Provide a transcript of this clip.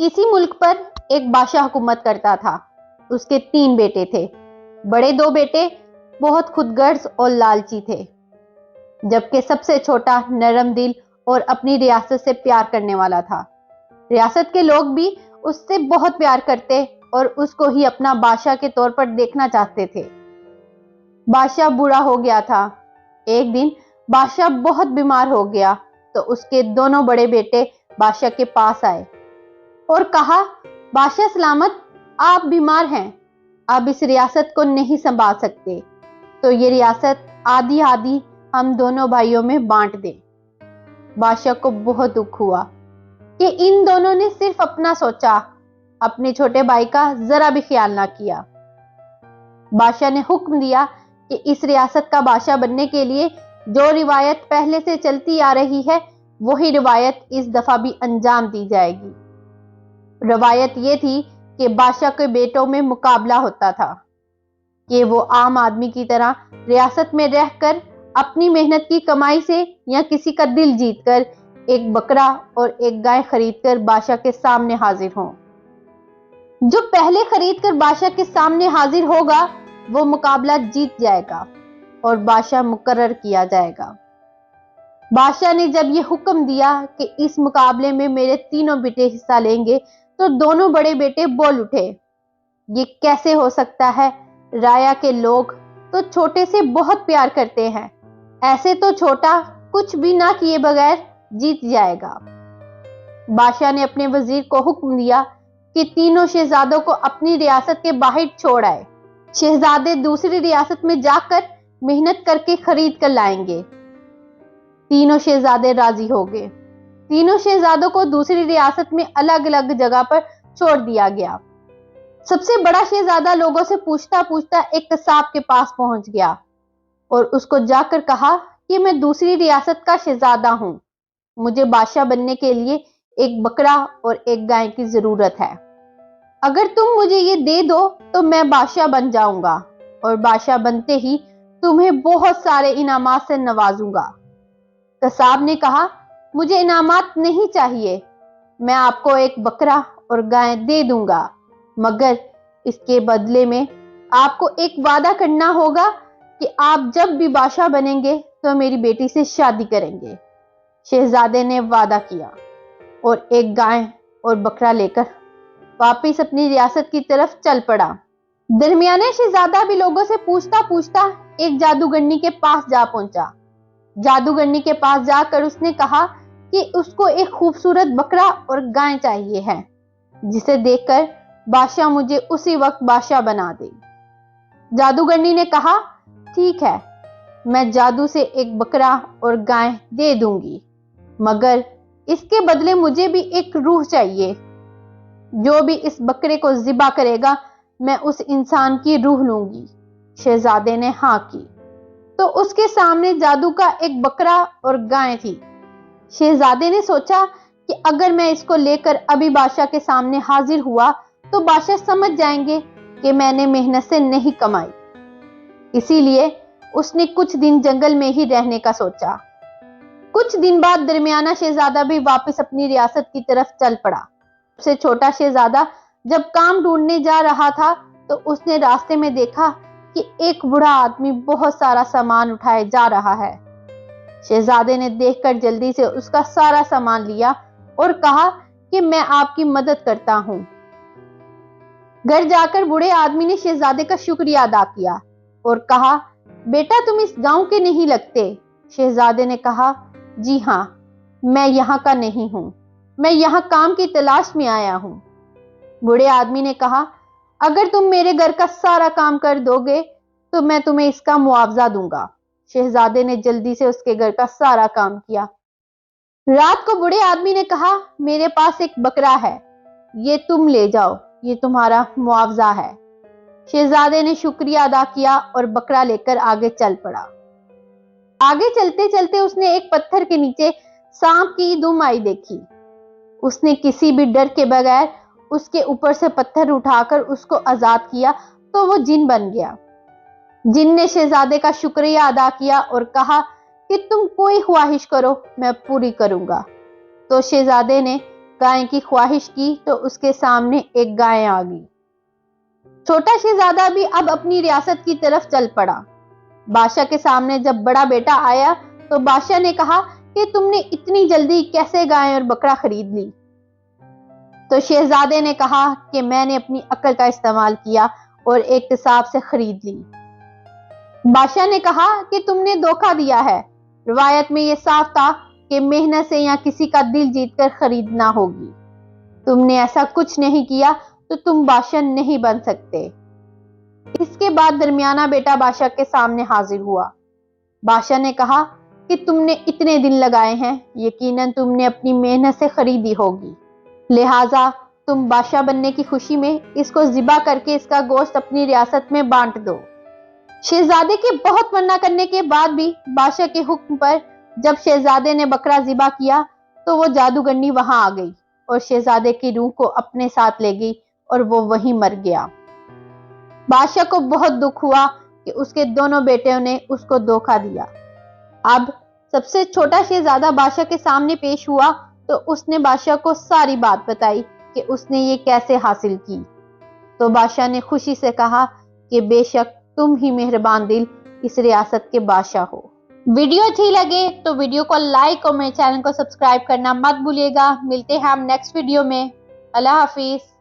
किसी मुल्क पर एक बादशाह हुकूमत करता था। उसके 3 बेटे थे। बड़े 2 बेटे बहुत खुदगर्ज और लालची थे, जबकि सबसे छोटा नरम दिल और अपनी रियासत से प्यार करने वाला था। रियासत के लोग भी उससे बहुत प्यार करते और उसको ही अपना बादशाह के तौर पर देखना चाहते थे। बादशाह बूढ़ा हो गया था। एक दिन बादशाह बहुत बीमार हो गया तो उसके दोनों बड़े बेटे बादशाह के पास आए और कहा, बादशाह सलामत, आप बीमार हैं, आप इस रियासत को नहीं संभाल सकते, तो ये रियासत आधी आधी हम दोनों भाइयों में बांट दें। बादशाह को बहुत दुख हुआ कि इन दोनों ने सिर्फ अपना सोचा, अपने छोटे भाई का जरा भी ख्याल ना किया। बादशाह ने हुक्म दिया कि इस रियासत का बादशाह बनने के लिए जो रिवायत पहले से चलती आ रही है, वही रिवायत इस दफा भी अंजाम दी जाएगी। रवायत ये थी कि बादशाह के बेटों में मुकाबला होता था कि वो आम आदमी की तरह रियासत में रहकर अपनी मेहनत की कमाई से या किसी का दिल जीतकर एक बकरा और एक गाय खरीदकर बादशाह के सामने हाजिर हों। जो पहले खरीदकर बादशाह के सामने हाजिर होगा वो मुकाबला जीत जाएगा और बादशाह मुकर्रर किया जाएगा। बादशाह ने जब ये हुक्म दिया कि इस मुकाबले में मेरे तीनों बेटे हिस्सा लेंगे, तो दोनों बड़े बेटे बोल उठे, ये कैसे हो सकता है? राया के लोग तो छोटे से बहुत प्यार करते हैं, ऐसे तो छोटा कुछ भी ना किए बगैर जीत जाएगा। बादशाह ने अपने वजीर को हुक्म दिया कि तीनों शहजादों को अपनी रियासत के बाहर छोड़ आए। शहजादे दूसरी रियासत में जाकर मेहनत करके खरीद कर लाएंगे। तीनों शहजादे राजी हो गए। तीनों शहजादों को दूसरी रियासत में अलग अलग जगह पर छोड़ दिया गया। सबसे बड़ा शहजादा लोगों से पूछता पूछता एक कसाब के पास पहुंच गया और उसको जाकर कहा कि मैं दूसरी रियासत का शहजादा हूं, मुझे बादशाह बनने के लिए एक बकरा और एक गाय की जरूरत है। अगर तुम मुझे ये दे दो तो मैं बादशाह बन जाऊंगा और बादशाह बनते ही तुम्हें बहुत सारे इनामात से नवाजूंगा। कसाब ने कहा, मुझे इनामात नहीं चाहिए, मैं आपको एक बकरा और गाय दे दूंगा, मगर इसके बदले में आपको एक वादा करना होगा कि आप जब भी बादशाह बनेंगे तो मेरी बेटी से शादी करेंगे। शहजादे ने वादा किया और एक गाय और बकरा लेकर वापस अपनी रियासत की तरफ चल पड़ा। दरमियाने शहजादा भी लोगों से पूछता पूछता एक जादूगरनी के पास जा पहुंचा। जादूगरनी के पास जाकर उसने कहा कि उसको एक खूबसूरत बकरा और गाय चाहिए है, जिसे देखकर बादशाह मुझे उसी वक्त बादशाह बना दे। जादूगरनी ने कहा, ठीक है, मैं जादू से एक बकरा और गाय दे दूंगी, मगर इसके बदले मुझे भी एक रूह चाहिए। जो भी इस बकरे को ज़िबा करेगा, मैं उस इंसान की रूह लूंगी। शहजादे ने हाँ की तो उसके सामने जादू का एक बकरा और गाय थी। शहजादे ने सोचा कि अगर मैं इसको लेकर अभी बादशाह के सामने हाजिर हुआ तो बादशाह समझ जाएंगे कि मैंने मेहनत से नहीं कमाई। इसीलिए उसने कुछ दिन जंगल में ही रहने का सोचा। कुछ दिन बाद दरमियाना शहजादा भी वापस अपनी रियासत की तरफ चल पड़ा। सबसे छोटा शहजादा जब काम ढूंढने जा रहा था तो उसने रास्ते में देखा कि एक बूढ़ा आदमी बहुत सारा सामान उठाए जा रहा है। शहजादे ने देखकर जल्दी से उसका सारा सामान लिया और कहा कि मैं आपकी मदद करता हूं। घर जाकर बूढ़े आदमी ने शहजादे का शुक्रिया अदा किया और कहा, बेटा तुम इस गांव के नहीं लगते। शहजादे ने कहा, जी हां, मैं यहाँ का नहीं हूं, मैं यहाँ काम की तलाश में आया हूं। बूढ़े आदमी ने कहा, अगर तुम मेरे घर का सारा काम कर दोगे तो मैं तुम्हें इसका मुआवजा दूंगा। शहजादे ने जल्दी से उसके घर का सारा काम किया। रात को बूढ़े आदमी ने कहा, मेरे पास एक बकरा है, ये तुम ले जाओ, ये तुम्हारा मुआवजा है। शहजादे ने शुक्रिया अदा किया और बकरा लेकर आगे चल पड़ा। आगे चलते चलते उसने एक पत्थर के नीचे सांप की दुम आई देखी। उसने किसी भी डर के बगैर उसके ऊपर से पत्थर उठाकर उसको आजाद किया तो वो जिन बन गया। जिन ने शहजादे का शुक्रिया अदा किया और कहा कि तुम कोई ख्वाहिश करो, मैं पूरी करूंगा। तो शहजादे ने گائے کی خواہش کی تو اس کے سامنے ایک گائے آ گئی۔ چھوٹا شہزادہ بھی اب اپنی ریاست کی طرف چل پڑا۔ بادشاہ کے سامنے جب بڑا بیٹا آیا تو بادشاہ نے کہا کہ تم نے اتنی جلدی کیسے گائے اور بکرا خرید لی؟ تو شہزادے نے کہا کہ میں نے اپنی عقل کا استعمال کیا اور احتساب سے خرید لی۔ بادشاہ نے کہا کہ تم نے دھوکہ دیا ہے، روایت میں یہ صاف تھا کہ محنت سے یا کسی کا دل جیت کر خریدنا ہوگی، تم نے ایسا کچھ نہیں کیا تو تم بادشاہ نہیں بن سکتے۔ اس کے بعد درمیانہ بیٹا بادشاہ کے سامنے حاضر ہوا۔ بادشاہ نے کہا کہ تم نے اتنے دن لگائے ہیں، یقیناً تم نے اپنی محنت سے خریدی ہوگی، لہٰذا تم بادشاہ بننے کی خوشی میں اس کو ذبح کر کے اس کا گوشت اپنی ریاست میں بانٹ دو۔ شہزادے کے بہت منع کرنے کے بعد بھی بادشاہ کے حکم پر جب شہزادے نے بکرا ذبح کیا تو وہ جادوگرنی وہاں آ گئی اور شہزادے کی روح کو اپنے ساتھ لے گئی اور وہ وہیں مر گیا۔ بادشاہ کو بہت دکھ ہوا کہ اس کے دونوں بیٹوں نے اس کو دھوکہ دیا۔ اب سب سے چھوٹا شہزادہ بادشاہ کے سامنے پیش ہوا تو اس نے بادشاہ کو ساری بات بتائی کہ اس نے یہ کیسے حاصل کی۔ تو بادشاہ نے خوشی سے کہا کہ بے شک تم ہی مہربان دل اس ریاست کے بادشاہ ہو۔ ویڈیو اچھی لگے تو ویڈیو کو لائک اور میرے چینل کو سبسکرائب کرنا مت بھولیے گا۔ ملتے ہیں ہم نیکسٹ ویڈیو میں۔ اللہ حافظ۔